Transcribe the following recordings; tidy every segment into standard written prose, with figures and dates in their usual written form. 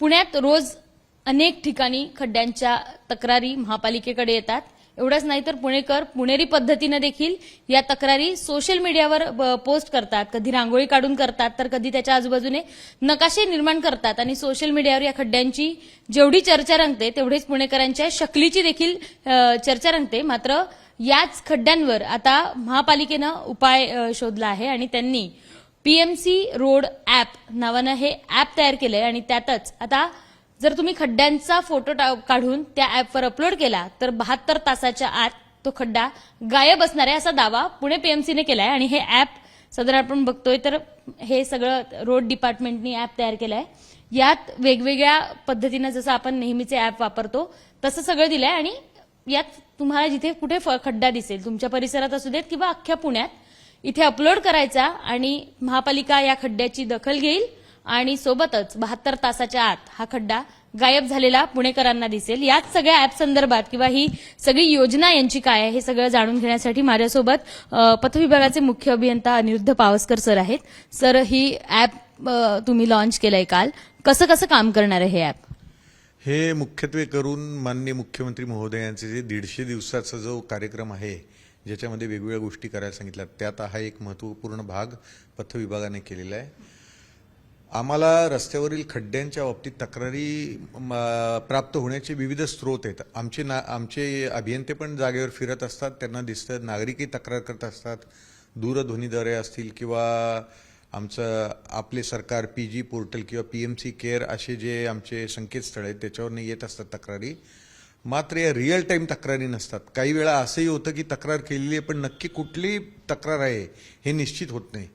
पुण्यात रोज अनेक ठिकाणी खड्ड्यांच्या तक्रारी महापालिकेकडे येतात. एवढंच नाही तर पुणेकर पुणेरी पद्धतीने देखील या तक्रारी सोशल मीडियावर पोस्ट करतात. कधी रांगोळी काढून करतात तर कधी त्याच्या आजूबाजूने नकाशे निर्माण करतात आणि सोशल मीडियावर या खड्ड्यांची जेवढी चर्चा रंगते तेवढीच पुणेकरांच्या शक्लीची देखील चर्चा रंगते. मात्र याच खड्ड्यांवर आता महापालिकेनं उपाय शोधला आहे आणि त्यांनी पीएमसी रोड ॲप नावानं हे ॲप तयार केलंय आणि त्यातच आता जर तुम्ही खड्ड्यांचा फोटो काढून त्या ॲपवर अपलोड केला तर 72 तासाच्या आत तो खड्डा गायब असणार आहे असा दावा पुणे पीएमसीने केलाय. आणि हे ॲप साधारण आपण बघतोय तर हे सगळं रोड डिपार्टमेंटनी ॲप तयार केलंय. यात वेगवेगळ्या पद्धतीनं जसं आपण नेहमीचे ॲप वापरतो तसं सगळं दिलंय आणि यात तुम्हाला जिथे कुठे खड्डा दिसेल तुमच्या परिसरात असू देत किंवा अख्ख्या पुण्यात इथे अपलोड करायचा आणि महापालिका या खड्ड्याची दखल घेईल आणि सोबतच 72 तासाच्या आत हा खड्डा गायब झालेला पुणेकरांना दिसेल. याच सगळ्या ॲप संदर्भात किंवा ही सगळी योजना यांची काय आहे हे सगळं जाणून घेण्यासाठी माझ्यासोबत पथविभागाचे मुख्य अभियंता अनिरुद्ध पावसकर सर आहेत. सर, ही ॲप तुम्ही लॉन्च केलंय काल, कसं कसं काम करणार आहे हे ॲप? हे मुख्यत्वे करून माननीय मुख्यमंत्री महोदयांचे जे 150 दिवसाचा जो कार्यक्रम आहे ज्याच्यामध्ये वेगवेगळ्या गोष्टी करायला सांगितल्या त्यात हा एक महत्त्वपूर्ण भाग पथविभागाने केलेला आहे. आम्हाला रस्त्यावरील खड्ड्यांच्या बाबतीत तक्रारी प्राप्त होण्याचे विविध स्रोत आहेत. आमचे अभियंते पण जागेवर फिरत असतात, त्यांना दिसतं, नागरिकही तक्रार करत असतात, दूरध्वनीद्वारे असतील किंवा आमचं आपले सरकार पीजी पोर्टल किंवा पीएमसी केअर असे जे आमचे संकेतस्थळ आहेत त्याच्यावरनं येत असतात तक्रारी. मात्र या रिअल टाईम तक्रारी नसतात. काही वेळा असंही होतं की तक्रार केलेली आहे पण नक्की कुठली तक्रार आहे हे निश्चित होत नाही.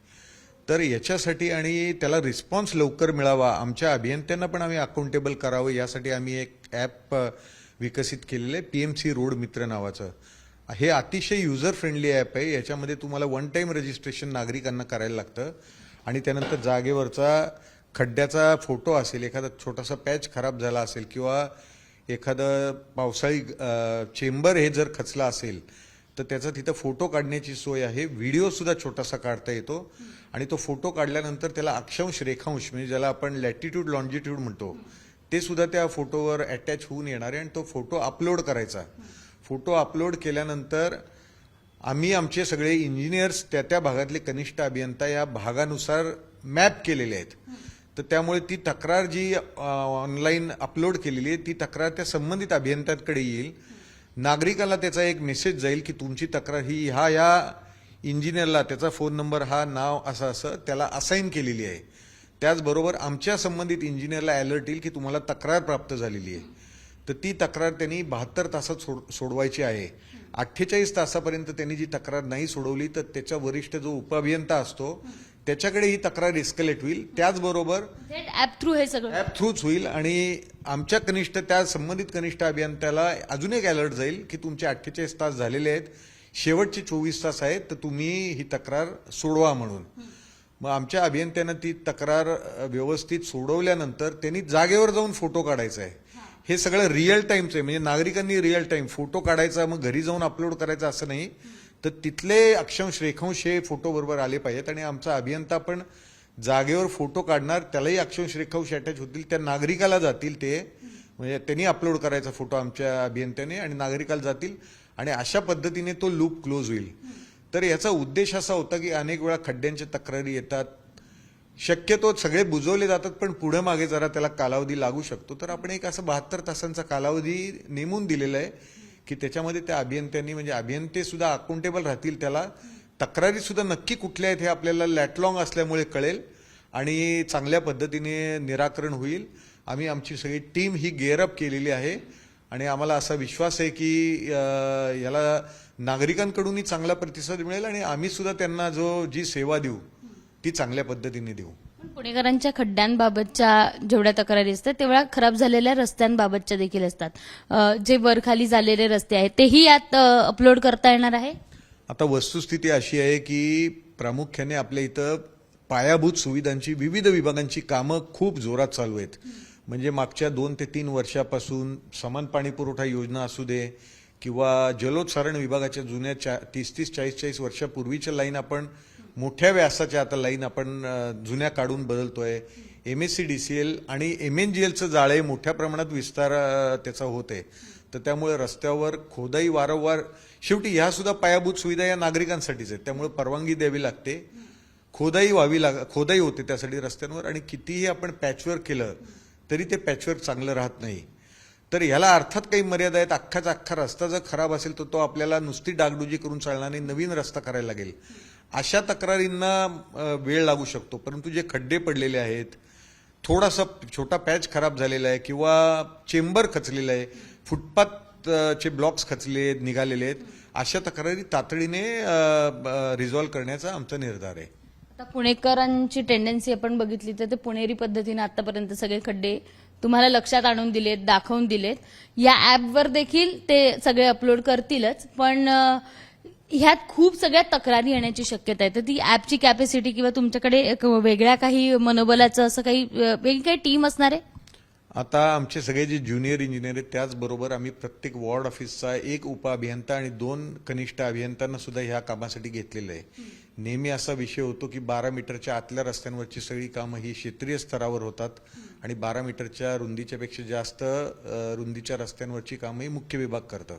तर याच्यासाठी आणि त्याला रिस्पॉन्स लवकर मिळावा, आमच्या अभियंत्यांना पण आम्ही अकाउंटेबल करावं यासाठी आम्ही एक ॲप विकसित केलेलं आहे पीएमसी रोड मित्र नावाचं. हे अतिशय युजर फ्रेंडली ॲप आहे. याच्यामध्ये तुम्हाला वन टाईम रजिस्ट्रेशन नागरिकांना करायला लागतं आणि त्यानंतर जागेवरचा खड्ड्याचा फोटो असेल, एखादा छोटासा पॅच खराब झाला असेल किंवा एखादं पावसाळी चेंबर हे जर खचला असेल तर त्याचा तिथं फोटो काढण्याची सोय आहे. व्हिडिओ सुद्धा छोटासा काढता येतो आणि तो फोटो काढल्यानंतर त्याला अक्षांश रेखांश म्हणजे ज्याला आपण लॅटिट्यूड लॉन्जिट्यूड म्हणतो ते सुद्धा त्या फोटोवर अटॅच होऊन येणार आहे आणि तो फोटो अपलोड करायचा. फोटो अपलोड केल्यानंतर आम्ही आमचे सगळे इंजिनियर्स त्या भागातले कनिष्ठ अभियंता या भागानुसार मॅप केलेले आहेत. तर त्यामुळे ती तक्रार जी ऑनलाईन अपलोड केलेली आहे ती तक्रार त्या संबंधित अभियंत्यांकडे येईल. नागरिकाला त्याचा एक मेसेज जाईल की तुमची तक्रार ही या इंजिनियरला त्याचा फोन नंबर हा नाव असं त्याला असाईन केलेली आहे. त्याचबरोबर आमच्या संबंधित इंजिनियरला अलर्ट येईल की तुम्हाला तक्रार प्राप्त झालेली आहे. तर ती तक्रार त्यांनी 72 तासात सोडवायची आहे. 48 तासापर्यंत त्यांनी जी तक्रार नाही सोडवली तर त्याच्या वरिष्ठ जो उपअभियंता असतो त्याच्याकडे ही तक्रार एस्केलेट होईल. त्याचबरोबर ॲप थ्रू हे सगळं ॲप थ्रूच होईल आणि आमच्या त्या संबंधित कनिष्ठ अभियंत्याला अजून एक अलर्ट जाईल की तुमचे 48 तास झालेले आहेत, शेवटचे 24 तास आहेत तर तुम्ही ही तक्रार सोडवा म्हणून. मग आमच्या अभियंत्यानं ती तक्रार व्यवस्थित सोडवल्यानंतर त्यांनी जागेवर जाऊन फोटो काढायचा आहे. हे सगळं रिअल टाईमचं आहे म्हणजे नागरिकांनी रिअल टाईम फोटो काढायचा मग घरी जाऊन अपलोड करायचा असं नाही. तर तिथले अक्षांश रेखांश हे फोटो बरोबर आले पाहिजेत आणि आमचा अभियंता पण जागेवर फोटो काढणार, त्यालाही अक्षांश रेखांश अटॅच होतील, त्या नागरिकाला जातील ते म्हणजे त्यांनी अपलोड करायचा फोटो आमच्या अभियंत्याने आणि नागरिकाला जातील आणि अशा पद्धतीने तो लूप क्लोज होईल. तर याचा उद्देश असा होता की अनेक वेळा खड्ड्यांच्या तक्रारी येतात, शक्यतो सगळे बुजवले जातात पण पुढे मागे जरा त्याला कालावधी लागू शकतो. तर आपण एक असं 72 तासांचा कालावधी नेमून दिलेला आहे की त्याच्यामध्ये त्या अभियंत्यांनी म्हणजे अभियंते सुद्धा अकाउंटेबल राहतील, त्याला तक्रारी सुद्धा नक्की कुठल्या आहेत हे आपल्याला लॅटलॉंग असल्यामुळे कळेल आणि चांगल्या पद्धतीने निराकरण होईल. आम्ही आमची सगळी टीम ही गेअरअप केलेली आहे आणि आम्हाला असा विश्वास आहे की याला नागरिकांकडूनही चांगला प्रतिसाद मिळेल आणि आम्ही सुद्धा त्यांना जी सेवा देऊ ती चांगल्या पद्धतीने देऊ. पुणेकरांच्या खड्ड्यांबाबतच्या जेवढ्या तक्रारी असतात तेवढ्या खराब झालेल्या रस्त्यांबाबतच्या देखील असतात. जे वरखाली झालेले रस्ते आहेत तेही यात अपलोड करता येणार आहे. आता वस्तुस्थिती अशी आहे की प्रामुख्याने आपल्या इथं पायाभूत सुविधांची विविध विभागांची कामं खूप जोरात चालू आहेत. म्हणजे मागच्या 2 ते 3 वर्षापासून समान पाणी पुरवठा योजना असू दे किंवा जलोत्सारण विभागाच्या जुन्या 30-30, 40-40 वर्षापूर्वीच्या लाईन आपण मोठ्या व्यासाच्या आता लाईन आपण जुन्या काढून बदलतोय. MSCDCL आणि MNGLचं जाळे मोठ्या प्रमाणात विस्तार त्याचा होते. तर त्यामुळे रस्त्यावर खोदाई वारंवार, शेवटी ह्या सुद्धा पायाभूत सुविधा या नागरिकांसाठीच आहेत, त्यामुळे परवानगी द्यावी लागते, खोदाई होते त्यासाठी रस्त्यांवर, आणि कितीही आपण पॅचवर्क केलं तरी ते पॅचवर्क चांगलं राहत नाही. तर ह्याला अर्थात काही मर्यादा आहेत. अख्खाचा अख्खा रस्ता जर खराब असेल तर तो आपल्याला नुसती डागडुजी करून चालणार नाही, नवीन रस्ता करायला लागेल. अशा तक्रारींना वेळ लागू शकतो. परंतु जे खड्डे पडलेले आहेत, थोडासा छोटा पॅच खराब झालेला आहे किंवा चेंबर खचलेला आहे, फुटपाथचे ब्लॉक्स खचले निघालेले आहेत, अशा तक्रारी तातडीने रिझॉल्व्ह करण्याचा आमचा निर्धार आहे. आता पुणेकरांची टेंडन्सी आपण बघितली तर ते पुणेरी पद्धतीने आतापर्यंत सगळे खड्डे तुम्हाला लक्षात आणून दिलेत, दाखवून दिलेत. या ॲपवर देखील ते सगळे अपलोड करतीलच, पण ह्यात खूप सगळ्या तक्रारी येण्याची शक्यता आहे. तर ती ॲपची कॅपॅसिटी किंवा तुमच्याकडे एक वेगळ्या काही मनोबलाचं असं काही वेगळी काही टीम असणार आहे? आता आमचे सगळे जे ज्युनियर इंजिनियर आहेत त्याचबरोबर आम्ही प्रत्येक वॉर्ड ऑफिसचा एक उपअभियंता आणि 2 कनिष्ठ अभियंत्यांना सुद्धा ह्या कामासाठी घेतलेलं आहे. नेहमी असा विषय होतो की 12 मीटरच्या आतल्या रस्त्यांवरची सगळी कामं ही क्षेत्रीय स्तरावर होतात आणि 12 मीटरच्या रुंदीच्या पेक्षा जास्त रुंदीच्या रस्त्यांवरची कामं ही मुख्य विभाग करतं.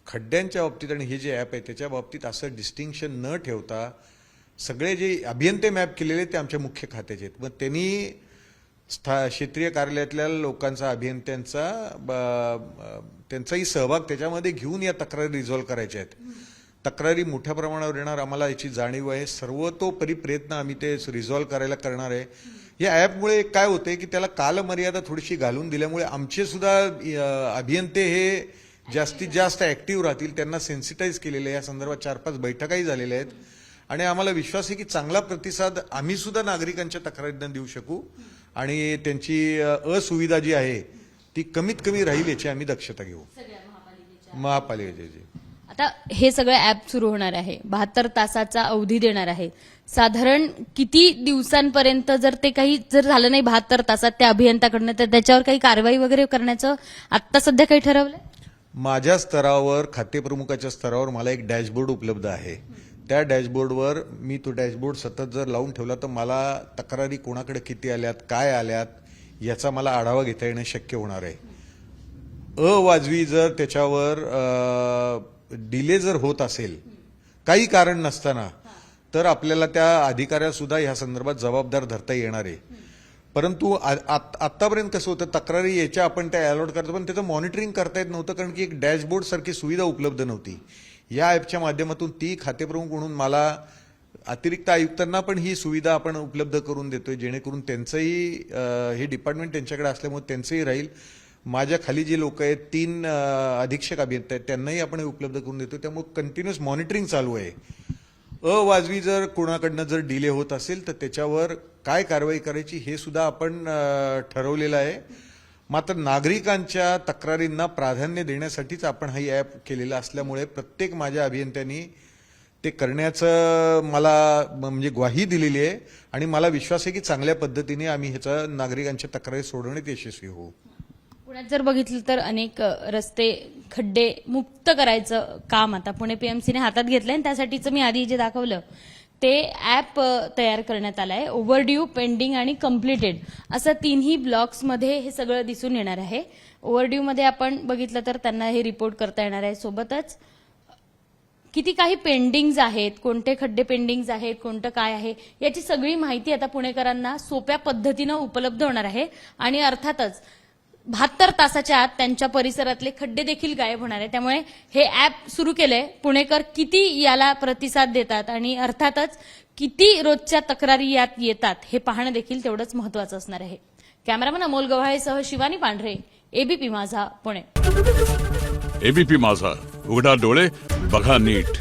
खड्ड्यांच्या बाबतीत आणि हे जे ॲप आहे त्याच्या बाबतीत असं डिस्टिंक्शन न ठेवता सगळे जे अभियंते मॅप केलेले ते आमच्या मुख्य खात्याचे आहेत. मग त्यांनी क्षेत्रीय कार्यालयातल्या लोकांचा, त्यांचाही सहभाग त्याच्यामध्ये घेऊन या तक्रारी रिझॉल्व्ह करायच्या आहेत. तक्रारी मोठ्या प्रमाणावर येणार, आम्हाला याची जाणीव आहे. सर्वतोपरी प्रयत्न आम्ही ते रिझॉल्व्ह करायला करणार आहे. या ॲपमुळे काय होतंय की त्याला कालमर्यादा थोडीशी घालून दिल्यामुळे आमचे सुद्धा अभियंते हे जास्तीत जास्त ऍक्टिव्ह राहतील. त्यांना सेन्सिटाईज केलेलं आहे, या संदर्भात 4-5 बैठकाही झालेल्या आहेत आणि आम्हाला विश्वास आहे की चांगला प्रतिसाद आम्ही सुद्धा नागरिकांच्या तक्रारींना देऊ शकू आणि त्यांची असुविधा जी आहे ती कमीत कमी राहील याची आम्ही दक्षता घेऊ. महापालिकेची आता हे सगळं ॲप सुरू होणार आहे, 72 तासाचा अवधी देणार आहे. साधारण किती दिवसांपर्यंत जर ते काही जर झालं नाही 72 तासात त्या अभियंत्याकडनं, तर त्याच्यावर काही कारवाई वगैरे करण्याचं आता सध्या काही ठरवलंय? माझ्या स्तरावर, खातेप्रमुखाच्या स्तरावर मला एक डॅशबोर्ड उपलब्ध आहे. त्या डॅशबोर्डवर मी तो डॅशबोर्ड सतत जर लावून ठेवला तर मला तक्रारी कोणाकडे किती आल्यात, काय आल्यात याचा मला आढावा घेता येणं शक्य होणार आहे. अवाजवी जर त्याच्यावर डिले जर होत असेल काही कारण नसताना, तर आपल्याला त्या अधिकाऱ्याला सुद्धा ह्या संदर्भात जबाबदार धरता येणार आहे. परंतु आतापर्यंत कसं होतं, तक्रारी याच्या आपण त्या अलॉट करतो पण त्याचं मॉनिटरिंग करता येत नव्हतं, कारण की एक डॅशबोर्ड सारखी सुविधा उपलब्ध नव्हती. या ॲपच्या माध्यमातून ती खातेप्रमुख म्हणून मला अतिरिक्त आयुक्तांना पण ही सुविधा आपण उपलब्ध करून देतोय, जेणेकरून त्यांचंही हे डिपार्टमेंट त्यांच्याकडे असल्यामुळे त्यांचंही राहील. माझ्या खाली जे लोक आहेत 3 अधीक्षक अभियंता आहेत त्यांनाही आपण हे उपलब्ध करून देतो. त्यामुळे कंटिन्युअस मॉनिटरिंग चालू आहे. अवाजवी जर कोणाकडनं जर डिले होत असेल तर त्याच्यावर काय कारवाई करायची हे सुद्धा आपण ठरवलेलं आहे. मात्र नागरिकांच्या तक्रारींना प्राधान्य देण्यासाठीच आपण हा ॲप केलेला असल्यामुळे प्रत्येक माझ्या अभियंत्यांनी ते करण्याचं मला म्हणजे ग्वाही दिलेली आहे आणि मला विश्वास आहे की चांगल्या पद्धतीने आम्ही ह्याचा नागरिकांच्या तक्रारी सोडवण्यात यशस्वी होऊ. पुण्यात जर बघितलं तर अनेक रस्ते खड्डे मुक्त करायचं काम आता पुणे पीएमसीने हातात घेतलंय आणि त्यासाठीचं मी आधी जे दाखवलं ते ॲप तयार करण्यात आलं आहे. ओव्हरड्यू, पेंडिंग आणि कम्प्लिटेड असं 3ही ब्लॉक्समध्ये हे सगळं दिसून येणार आहे. ओव्हरड्यूमध्ये आपण बघितलं तर त्यांना हे रिपोर्ट करता येणार आहे. सोबतच किती काही पेंडिंग्ज आहेत, कोणते खड्डे पेंडिंग्ज आहेत, कोणतं काय आहे याची सगळी माहिती आता पुणेकरांना सोप्या पद्धतीनं उपलब्ध होणार आहे आणि अर्थातच 72 तासाच्या आत त्यांच्या परिसरातले खड्डे देखील गायब होणार आहे. त्यामुळे हे ॲप सुरू केलंय. पुणेकर किती याला प्रतिसाद देतात आणि अर्थातच किती रोजच्या तक्रारी यात येतात हे पाहणं देखील तेवढंच महत्वाचं असणार आहे. कॅमेरामन अमोल गव्हाळेसह शिवानी पांढरे, एबीपी माझा, पुणे. एबीपी माझा, उघडा डोळे बघा नीट.